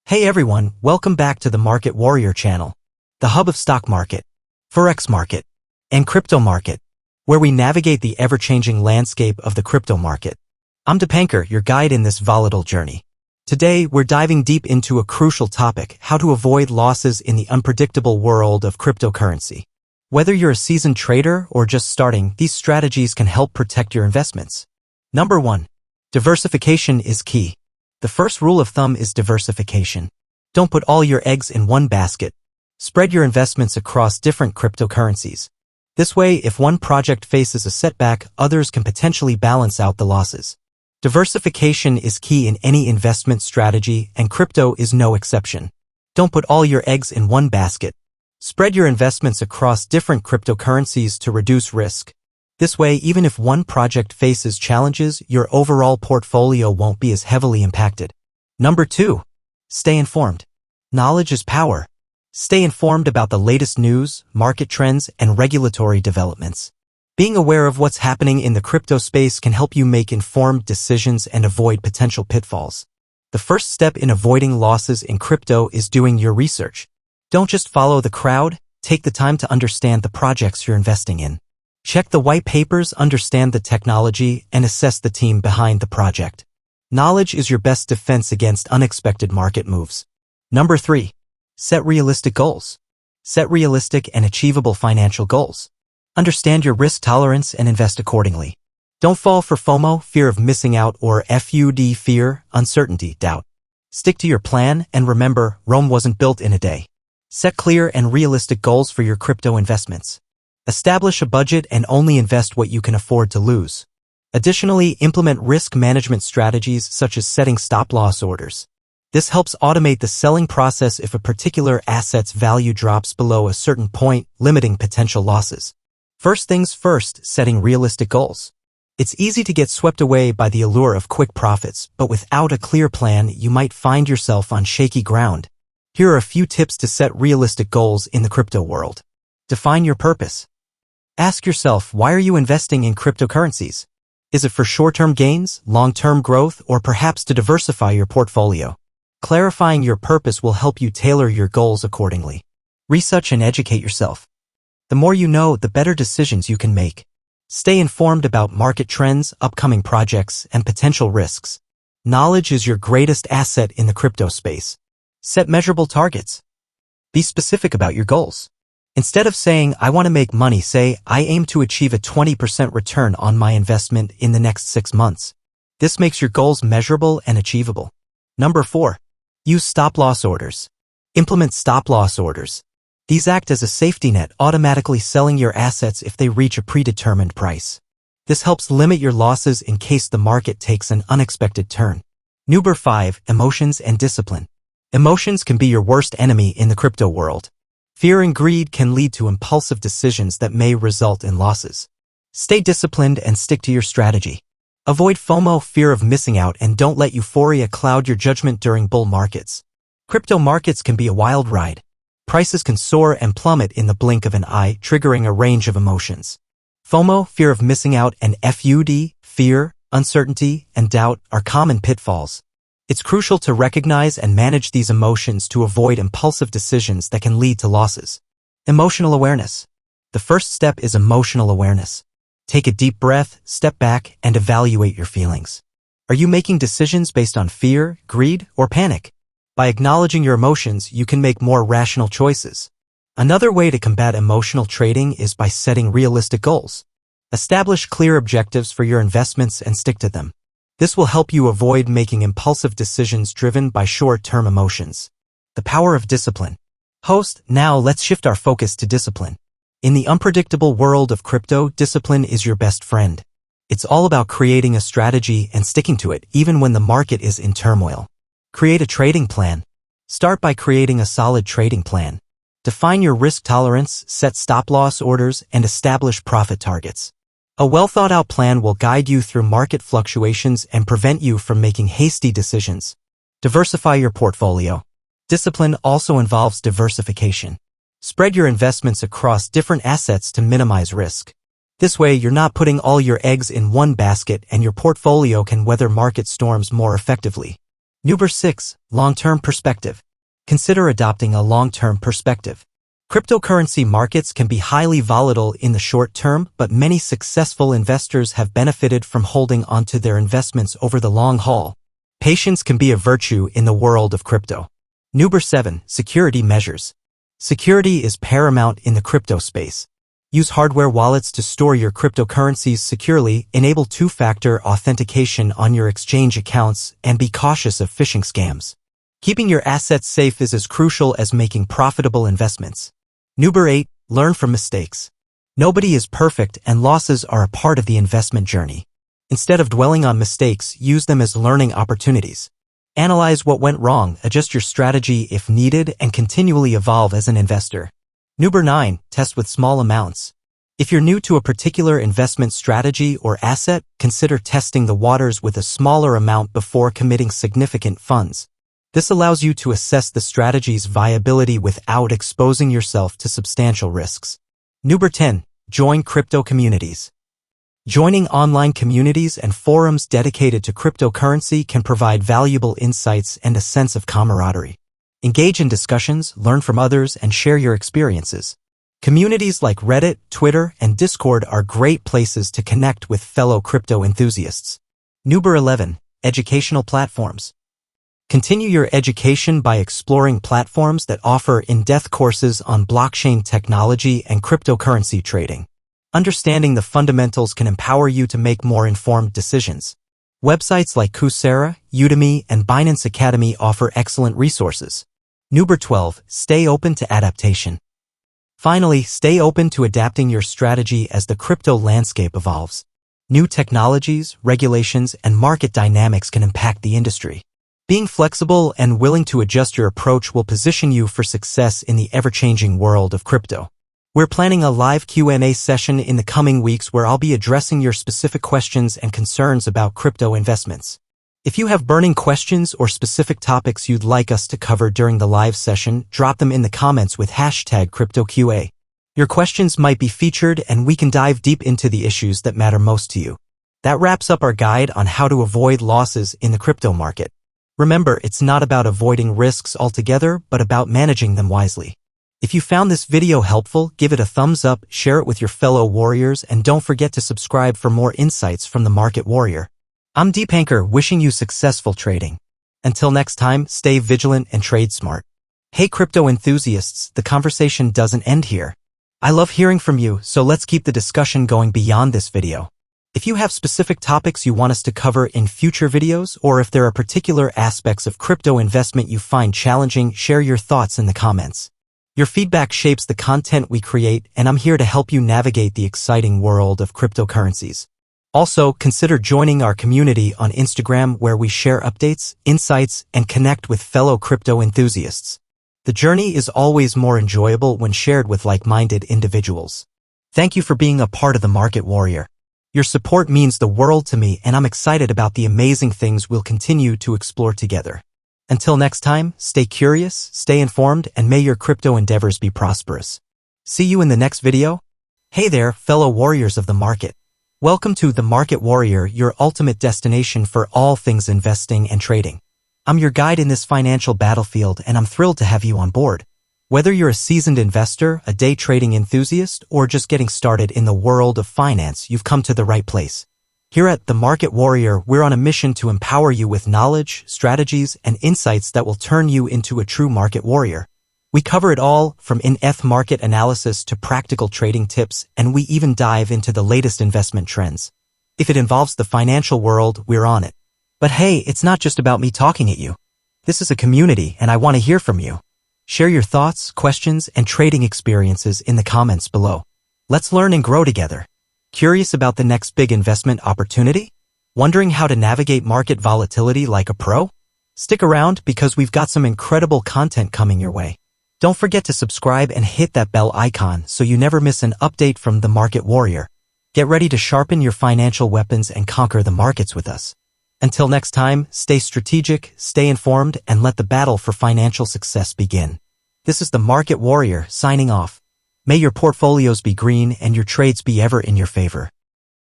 Hey everyone, welcome back to the Market Warrior channel, the hub of stock market, forex market, and crypto market, where we navigate the ever-changing landscape of the crypto market. I'm Dipankar, your guide in this volatile journey. Today, we're diving deep into a crucial topic: how to avoid losses in the unpredictable world of cryptocurrency. Whether you're a seasoned trader or just starting, these strategies can help protect your investments. Number 1. Diversification is key. The first rule of thumb is diversification. Don't put all your eggs in one basket. Spread your investments across different cryptocurrencies. This way, if one project faces a setback, others can potentially balance out the losses. Diversification is key in any investment strategy, and crypto is no exception. Don't put all your eggs in one basket. Spread your investments across different cryptocurrencies to reduce risk. This way, even if one project faces challenges, your overall portfolio won't be as heavily impacted. Number 2. Stay informed. Knowledge is power. Stay informed about the latest news, market trends, and regulatory developments. Being aware of what's happening in the crypto space can help you make informed decisions and avoid potential pitfalls. The first step in avoiding losses in crypto is doing your research. Don't just follow the crowd, take the time to understand the projects you're investing in. Check the white papers, understand the technology, and assess the team behind the project. Knowledge is your best defense against unexpected market moves. Number 3. Set realistic goals. Set realistic and achievable financial goals. Understand your risk tolerance and invest accordingly. Don't fall for FOMO, fear of missing out, or FUD, fear, uncertainty, doubt. Stick to your plan, and remember, Rome wasn't built in a day. Set clear and realistic goals for your crypto investments. Establish a budget and only invest what you can afford to lose. Additionally, implement risk management strategies such as setting stop-loss orders. This helps automate the selling process if a particular asset's value drops below a certain point, limiting potential losses. First things first, setting realistic goals. It's easy to get swept away by the allure of quick profits, but without a clear plan, you might find yourself on shaky ground. Here are a few tips to set realistic goals in the crypto world. Define your purpose. Ask yourself, why are you investing in cryptocurrencies? Is it for short-term gains, long-term growth, or perhaps to diversify your portfolio? Clarifying your purpose will help you tailor your goals accordingly. Research and educate yourself. The more you know, the better decisions you can make. Stay informed about market trends, upcoming projects, and potential risks. Knowledge is your greatest asset in the crypto space. Set measurable targets. Be specific about your goals. Instead of saying, I want to make money, say, I aim to achieve a 20% return on my investment in the next 6 months. This makes your goals measurable and achievable. Number 4. Use stop-loss orders. Implement stop-loss orders. These act as a safety net, automatically selling your assets if they reach a predetermined price. This helps limit your losses in case the market takes an unexpected turn. Number 5. Emotions and discipline. Emotions can be your worst enemy in the crypto world. Fear and greed can lead to impulsive decisions that may result in losses. Stay disciplined and stick to your strategy. Avoid FOMO, fear of missing out, and don't let euphoria cloud your judgment during bull markets. Crypto markets can be a wild ride. Prices can soar and plummet in the blink of an eye, triggering a range of emotions. FOMO, fear of missing out, and FUD, fear, uncertainty, and doubt are common pitfalls. It's crucial to recognize and manage these emotions to avoid impulsive decisions that can lead to losses. Emotional awareness. The first step is emotional awareness. Take a deep breath, step back, and evaluate your feelings. Are you making decisions based on fear, greed, or panic? By acknowledging your emotions, you can make more rational choices. Another way to combat emotional trading is by setting realistic goals. Establish clear objectives for your investments and stick to them. This will help you avoid making impulsive decisions driven by short-term emotions. The power of discipline. Now let's shift our focus to discipline. In the unpredictable world of crypto, discipline is your best friend. It's all about creating a strategy and sticking to it even when the market is in turmoil. Create a trading plan. Start by creating a solid trading plan. Define your risk tolerance, set stop-loss orders, and establish profit targets. A well-thought-out plan will guide you through market fluctuations and prevent you from making hasty decisions. Diversify your portfolio. Discipline also involves diversification. Spread your investments across different assets to minimize risk. This way, you're not putting all your eggs in one basket and your portfolio can weather market storms more effectively. Number 6. Long-term perspective. Consider adopting a long-term perspective. Cryptocurrency markets can be highly volatile in the short term, but many successful investors have benefited from holding onto their investments over the long haul. Patience can be a virtue in the world of crypto. Number 7. Security measures. Security is paramount in the crypto space. Use hardware wallets to store your cryptocurrencies securely, enable two-factor authentication on your exchange accounts, and be cautious of phishing scams. Keeping your assets safe is as crucial as making profitable investments. Number 8. Learn from mistakes. Nobody is perfect, and losses are a part of the investment journey. Instead of dwelling on mistakes, use them as learning opportunities. Analyze what went wrong, adjust your strategy if needed, and continually evolve as an investor. Number 9. Test with small amounts. If you're new to a particular investment strategy or asset, consider testing the waters with a smaller amount before committing significant funds. This allows you to assess the strategy's viability without exposing yourself to substantial risks. Number 10. Join crypto communities. Joining online communities and forums dedicated to cryptocurrency can provide valuable insights and a sense of camaraderie. Engage in discussions, learn from others, and share your experiences. Communities like Reddit, Twitter, and Discord are great places to connect with fellow crypto enthusiasts. Number 11. Educational platforms. Continue your education by exploring platforms that offer in-depth courses on blockchain technology and cryptocurrency trading. Understanding the fundamentals can empower you to make more informed decisions. Websites like Coursera, Udemy, and Binance Academy offer excellent resources. Number 12. Stay open to adaptation. Finally, stay open to adapting your strategy as the crypto landscape evolves. New technologies, regulations, and market dynamics can impact the industry. Being flexible and willing to adjust your approach will position you for success in the ever-changing world of crypto. We're planning a live Q&A session in the coming weeks where I'll be addressing your specific questions and concerns about crypto investments. If you have burning questions or specific topics you'd like us to cover during the live session, drop them in the comments with #CryptoQA. Your questions might be featured and we can dive deep into the issues that matter most to you. That wraps up our guide on how to avoid losses in the crypto market. Remember, it's not about avoiding risks altogether, but about managing them wisely. If you found this video helpful, give it a thumbs up, share it with your fellow warriors, and don't forget to subscribe for more insights from the Market Warrior. I'm Deepankar, wishing you successful trading. Until next time, stay vigilant and trade smart. Hey crypto enthusiasts, the conversation doesn't end here. I love hearing from you, so let's keep the discussion going beyond this video. If you have specific topics you want us to cover in future videos, or if there are particular aspects of crypto investment you find challenging, share your thoughts in the comments. Your feedback shapes the content we create, and I'm here to help you navigate the exciting world of cryptocurrencies. Also, consider joining our community on Instagram where we share updates, insights, and connect with fellow crypto enthusiasts. The journey is always more enjoyable when shared with like-minded individuals. Thank you for being a part of the Market Warrior. Your support means the world to me, and I'm excited about the amazing things we'll continue to explore together. Until next time, stay curious, stay informed, and may your crypto endeavors be prosperous. See you in the next video. Hey there, fellow warriors of the market. Welcome to the Market Warrior, your ultimate destination for all things investing and trading. I'm your guide in this financial battlefield, and I'm thrilled to have you on board. Whether you're a seasoned investor, a day trading enthusiast, or just getting started in the world of finance, you've come to the right place. Here at the Market Warrior, we're on a mission to empower you with knowledge, strategies, and insights that will turn you into a true market warrior. We cover it all, from in-depth market analysis to practical trading tips, and we even dive into the latest investment trends. If it involves the financial world, we're on it. But hey, it's not just about me talking at you. This is a community, and I want to hear from you. Share your thoughts, questions, and trading experiences in the comments below. Let's learn and grow together. Curious about the next big investment opportunity? Wondering how to navigate market volatility like a pro? Stick around because we've got some incredible content coming your way. Don't forget to subscribe and hit that bell icon so you never miss an update from the Market Warrior. Get ready to sharpen your financial weapons and conquer the markets with us. Until next time, stay strategic, stay informed, and let the battle for financial success begin. This is the Market Warrior signing off. May your portfolios be green and your trades be ever in your favor.